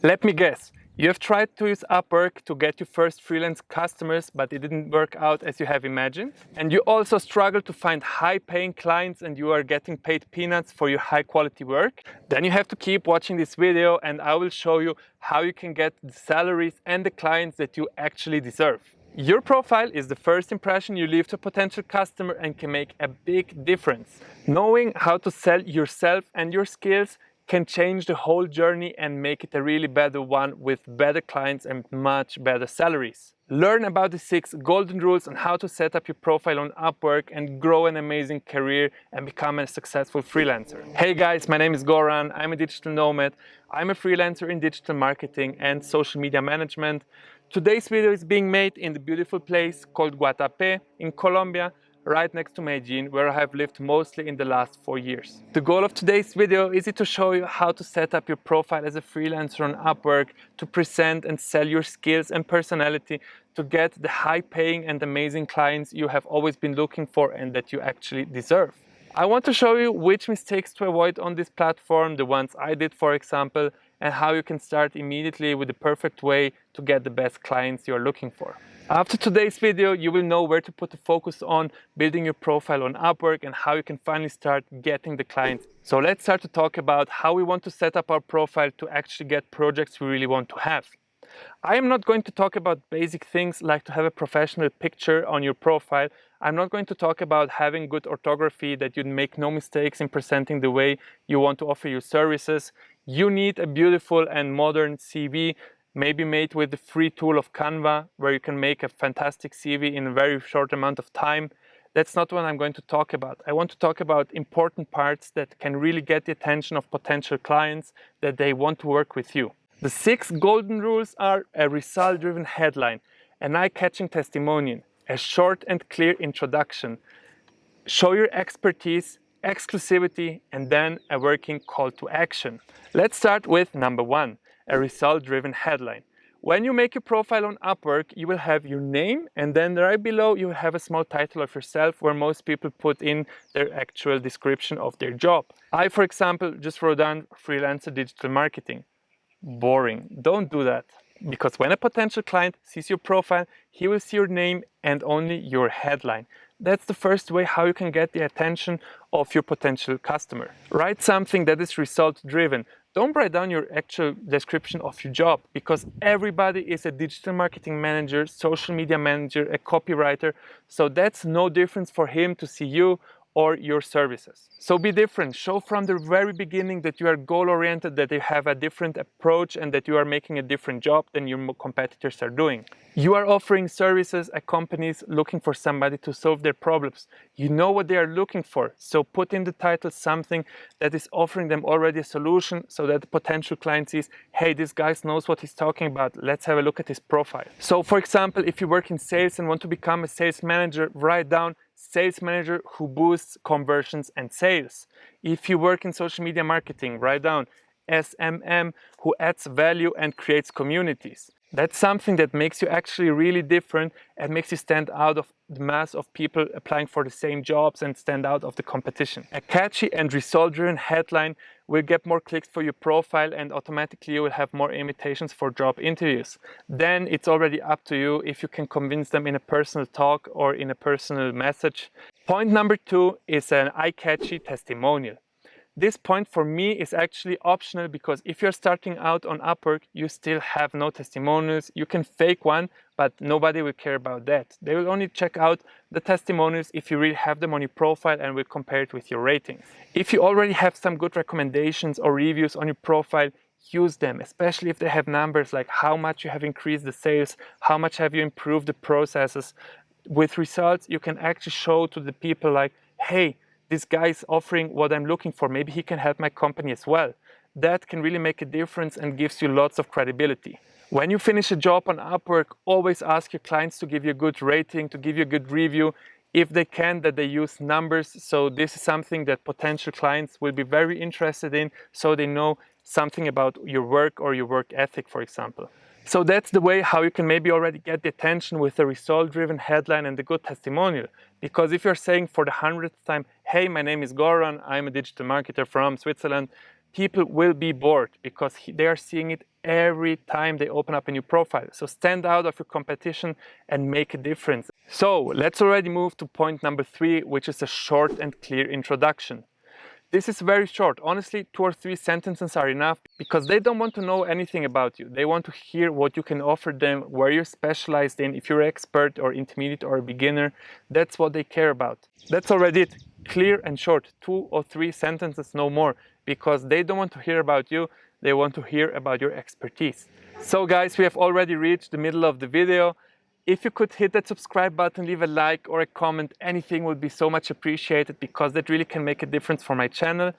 Let me guess, you have tried to use Upwork to get your first freelance customers, but it didn't work out as you have imagined. And you also struggle to find high-paying clients and you are getting paid peanuts for your high-quality work. Then you have to keep watching this video and I will show you how you can get the salaries and the clients that you actually deserve. Your profile is the first impression you leave to a potential customer and can make a big difference. Knowing how to sell yourself and your skills can change the whole journey and make it a really better one with better clients and much better salaries. Learn about the 6 golden rules on how to set up your profile on Upwork and grow an amazing career and become a successful freelancer. Hey guys, my name is Goran, I'm a digital nomad. I'm a freelancer in digital marketing and social media management. Today's video is being made in the beautiful place called Guatapé in Colombia, right next to Medellin, where I have lived mostly in the last 4 years. The goal of today's video is to show you how to set up your profile as a freelancer on Upwork, to present and sell your skills and personality, to get the high-paying and amazing clients you have always been looking for and that you actually deserve. I want to show you which mistakes to avoid on this platform, the ones I did for example, and how you can start immediately with the perfect way to get the best clients you're looking for. After today's video, you will know where to put the focus on building your profile on Upwork and how you can finally start getting the clients. So let's start to talk about how we want to set up our profile to actually get projects we really want to have. I am not going to talk about basic things like to have a professional picture on your profile. I'm not going to talk about having good orthography, that you make no mistakes in presenting the way you want to offer your services. You need a beautiful and modern CV, maybe made with the free tool of Canva, where you can make a fantastic CV in a very short amount of time. That's not what I'm going to talk about. I want to talk about important parts that can really get the attention of potential clients, that they want to work with you. The 6 golden rules are a result-driven headline, an eye-catching testimonial, a short and clear introduction, show your expertise, exclusivity, and then a working call to action. Let's start with number 1, a result-driven headline. When you make your profile on Upwork, you will have your name and then right below you will have a small title of yourself where most people put in their actual description of their job. I, for example, just wrote down freelancer digital marketing. Boring. Don't do that. Because when a potential client sees your profile, he will see your name and only your headline. That's the first way how you can get the attention of your potential customer. Write something that is result driven. Don't write down your actual description of your job, because everybody is a digital marketing manager, social media manager, a copywriter. So that's no difference for him to see you or your services. So be different. Show from the very beginning that you are goal-oriented, that you have a different approach and that you are making a different job than your competitors are doing. You are offering services at companies looking for somebody to solve their problems. You know what they are looking for, so put in the title something that is offering them already a solution so that the potential client sees, hey, this guy knows what he's talking about, let's have a look at his profile. So for example, if you work in sales and want to become a sales manager, write down sales manager who boosts conversions and sales. If you work in social media marketing, write down SMM who adds value and creates communities. That's something that makes you actually really different and makes you stand out of the mass of people applying for the same jobs and stand out of the competition. A catchy and result-driven headline will get more clicks for your profile and automatically you will have more invitations for job interviews. Then it's already up to you if you can convince them in a personal talk or in a personal message. Point number 2 is an eye-catchy testimonial. This point for me is actually optional, because if you're starting out on Upwork, you still have no testimonials. You can fake one, but nobody will care about that. They will only check out the testimonials if you really have them on your profile and will compare it with your ratings. If you already have some good recommendations or reviews on your profile, use them, especially if they have numbers like how much you have increased the sales, how much have you improved the processes. With results, you can actually show to the people like, hey, this guy is offering what I'm looking for. Maybe he can help my company as well. That can really make a difference and gives you lots of credibility. When you finish a job on Upwork, always ask your clients to give you a good rating, to give you a good review. If they can, that they use numbers. So this is something that potential clients will be very interested in, so they know something about your work or your work ethic, for example. So that's the way how you can maybe already get the attention with a result-driven headline and a good testimonial. Because if you're saying for the 100th time, hey, my name is Goran, I'm a digital marketer from Switzerland, people will be bored because they are seeing it every time they open up a new profile. So stand out of your competition and make a difference. So let's already move to point number 3, which is a short and clear introduction. This is very short. Honestly, 2 or 3 sentences are enough because they don't want to know anything about you. They want to hear what you can offer them, where you're specialized in, if you're an expert or intermediate or a beginner. That's what they care about. That's already it. Clear and short. 2 or 3 sentences, no more, because they don't want to hear about you. They want to hear about your expertise. So guys, we have already reached the middle of the video. If you could hit that subscribe button, leave a like or a comment, anything would be so much appreciated because that really can make a difference for my channel.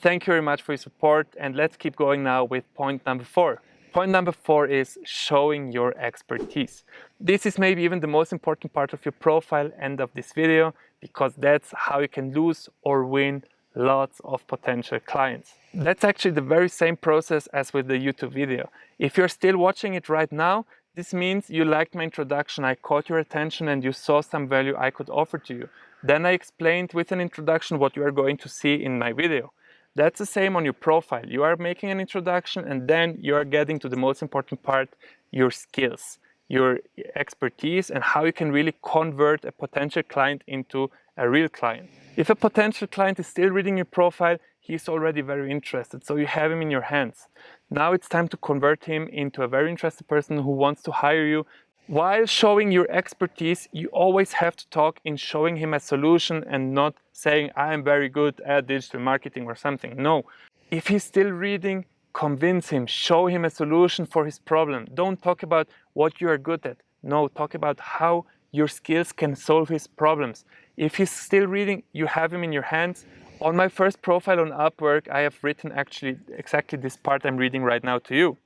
Thank you very much for your support, and let's keep going now with point number 4. Point number 4 is showing your expertise. This is maybe even the most important part of your profile and of this video because that's how you can lose or win lots of potential clients. That's actually the very same process as with the YouTube video. If you're still watching it right now, this means you liked my introduction, I caught your attention and you saw some value I could offer to you. Then I explained with an introduction what you are going to see in my video. That's the same on your profile. You are making an introduction and then you are getting to the most important part, your skills, your expertise, and how you can really convert a potential client into a real client. If a potential client is still reading your profile, he's already very interested, so you have him in your hands. Now it's time to convert him into a very interested person who wants to hire you. While showing your expertise, you always have to talk in showing him a solution and not saying, I am very good at digital marketing or something. No, if he's still reading, convince him, show him a solution for his problem. Don't talk about what you are good at. No, talk about how your skills can solve his problems. If he's still reading, you have him in your hands. On my first profile on Upwork, I have written actually exactly this part I'm reading right now to you.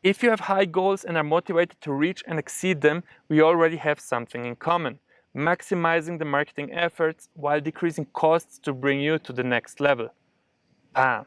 If you have high goals and are motivated to reach and exceed them, we already have something in common. Maximizing the marketing efforts while decreasing costs to bring you to the next level. Bam.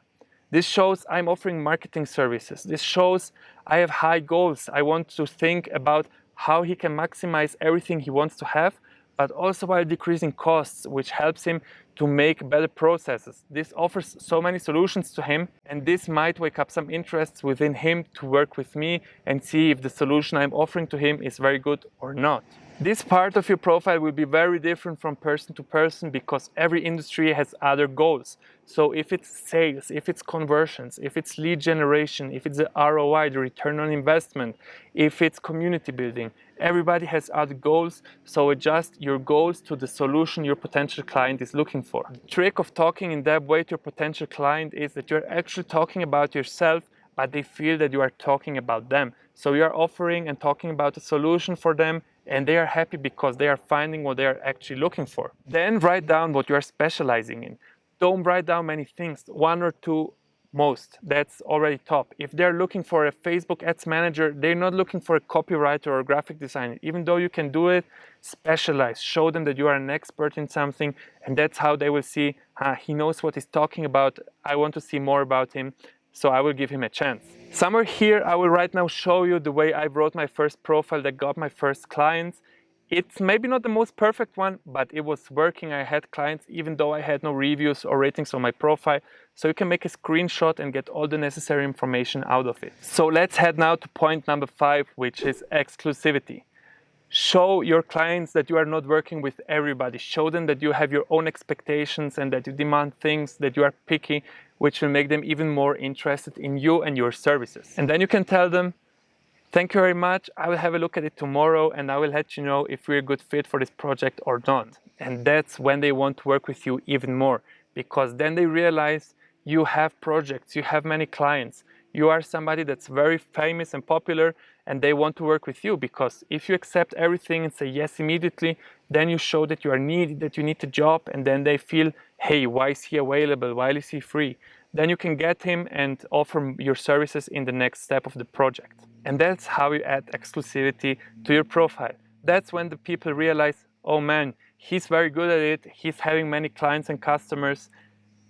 This shows I'm offering marketing services. This shows I have high goals. I want to think about how he can maximize everything he wants to have, but also while decreasing costs, which helps him to make better processes. This offers so many solutions to him, and this might wake up some interest within him to work with me and see if the solution I'm offering to him is very good or not. This part of your profile will be very different from person to person because every industry has other goals. So if it's sales, if it's conversions, if it's lead generation, if it's the ROI, the return on investment, if it's community building, everybody has other goals. So adjust your goals to the solution your potential client is looking for. The trick of talking in that way to your potential client is that you're actually talking about yourself, but they feel that you are talking about them. So you are offering and talking about a solution for them, and they are happy because they are finding what they are actually looking for. Then write down what you are specializing in. Don't write down many things, 1 or 2 most. That's already top. If they're looking for a Facebook ads manager, they're not looking for a copywriter or a graphic designer. Even though you can do it, specialize. Show them that you are an expert in something, and that's how they will see, he knows what he's talking about. I want to see more about him, so I will give him a chance. Somewhere here, I will right now show you the way I wrote my first profile that got my first clients. It's maybe not the most perfect one, but it was working. I had clients even though I had no reviews or ratings on my profile. So you can make a screenshot and get all the necessary information out of it. So let's head now to point number 5, which is exclusivity. Show your clients that you are not working with everybody. Show them that you have your own expectations and that you demand things, that you are picky, which will make them even more interested in you and your services. And then you can tell them, thank you very much, I will have a look at it tomorrow and I will let you know if we're a good fit for this project or not. And that's when they want to work with you even more, because then they realize you have projects, you have many clients, you are somebody that's very famous and popular, and they want to work with you, because if you accept everything and say yes immediately, then you show that you are needed, that you need the job, and then they feel, hey, why is he available? Why is he free? Then you can get him and offer your services in the next step of the project. And that's how you add exclusivity to your profile. That's when the people realize, oh man, he's very good at it, he's having many clients and customers,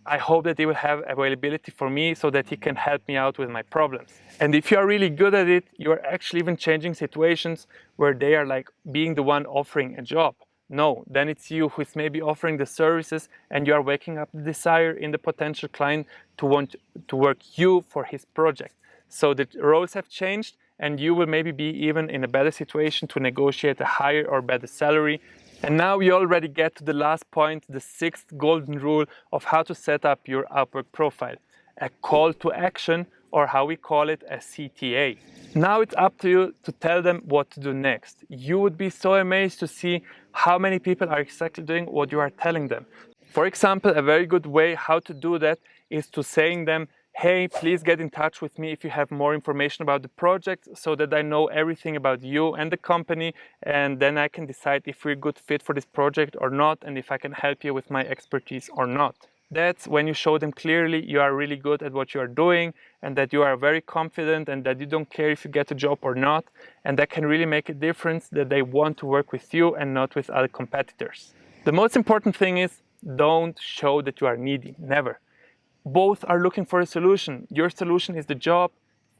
I hope that he will have availability for me so that he can help me out with my problems. And if you are really good at it, you are actually even changing situations where they are like being the one offering a job. No, then it's you who is maybe offering the services, and you are waking up the desire in the potential client to want to work you for his project. So the roles have changed, and you will maybe be even in a better situation to negotiate a higher or better salary. And now we already get to the last point, the sixth golden rule of how to set up your Upwork profile. A call to action, or how we call it, a CTA. Now it's up to you to tell them what to do next. You would be so amazed to see how many people are exactly doing what you are telling them. For example, a very good way how to do that is to saying them, hey, please get in touch with me if you have more information about the project, so that I know everything about you and the company, and then I can decide if we're a good fit for this project or not, and if I can help you with my expertise or not. That's when you show them clearly you are really good at what you are doing, and that you are very confident, and that you don't care if you get a job or not, and that can really make a difference, that they want to work with you and not with other competitors. The most important thing is, don't show that you are needy, never. Both are looking for a solution. Your solution is the job,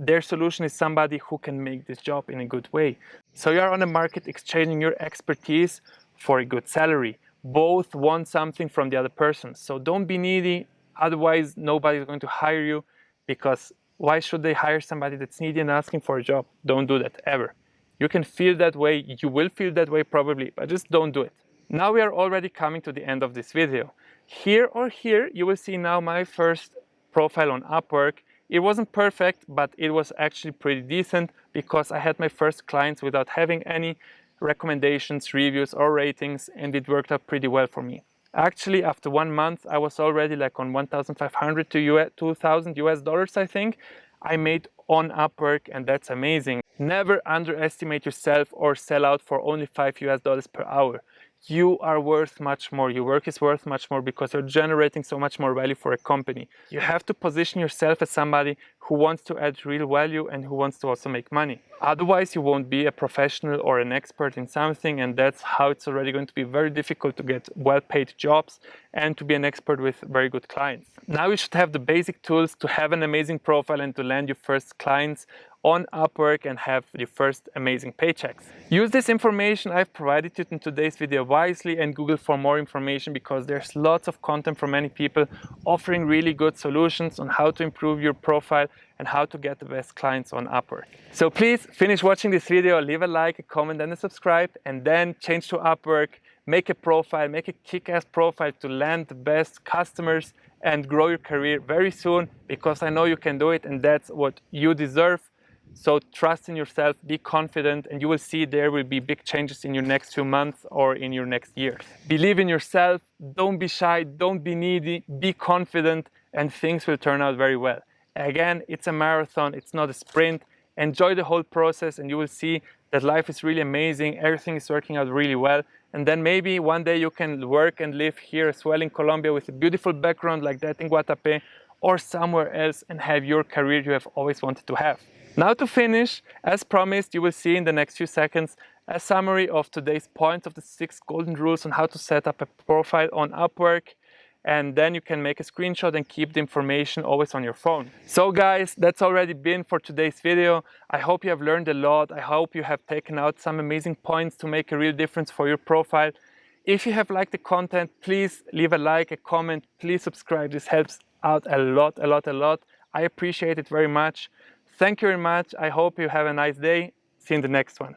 their solution is somebody who can make this job in a good way. So you are on the market exchanging your expertise for a good salary. Both want something from the other person. So don't be needy, otherwise nobody's going to hire you, because why should they hire somebody that's needy and asking for a job? Don't do that, ever. You can feel that way, you will feel that way probably, but just don't do it. Now we are already coming to the end of this video. Here you will see now my first profile on Upwork. It wasn't perfect, but it was actually pretty decent, because I had my first clients without having any recommendations, reviews or ratings, and it worked out pretty well for me. Actually, after 1 month, I was already like on 1,500 to 2,000 US dollars, I think, I made on Upwork, and that's amazing. Never underestimate yourself or sell out for only $5 US per hour. You are worth much more. Your work is worth much more, because you're generating so much more value for a company. You have to position yourself as somebody who wants to add real value and who wants to also make money. Otherwise, you won't be a professional or an expert in something, and that's how it's already going to be very difficult to get well-paid jobs and to be an expert with very good clients. Now you should have the basic tools to have an amazing profile and to land your first clients on Upwork and have your first amazing paychecks. Use this information I've provided you in today's video wisely, and Google for more information, because there's lots of content from many people offering really good solutions on how to improve your profile and how to get the best clients on Upwork. So please finish watching this video, leave a like, a comment and a subscribe, and then change to Upwork, make a profile, make a kick-ass profile to land the best customers and grow your career very soon, because I know you can do it and that's what you deserve. So trust in yourself, be confident, and you will see there will be big changes in your next few months or in your next years. Believe in yourself, don't be shy, don't be needy, be confident, and things will turn out very well. Again, it's a marathon, it's not a sprint. Enjoy the whole process and you will see that life is really amazing, everything is working out really well. And then maybe one day you can work and live here as well in Colombia with a beautiful background like that in Guatapé, or somewhere else, and have your career you have always wanted to have. Now to finish, as promised, you will see in the next few seconds a summary of today's points of the 6 golden rules on how to set up a profile on Upwork, and then you can make a screenshot and keep the information always on your phone. So guys, that's already been for today's video. I hope you have learned a lot. I hope you have taken out some amazing points to make a real difference for your profile. If you have liked the content, please leave a like, a comment, please subscribe. This helps out a lot. I appreciate it very much. Thank you very much. I hope you have a nice day. See you in the next one.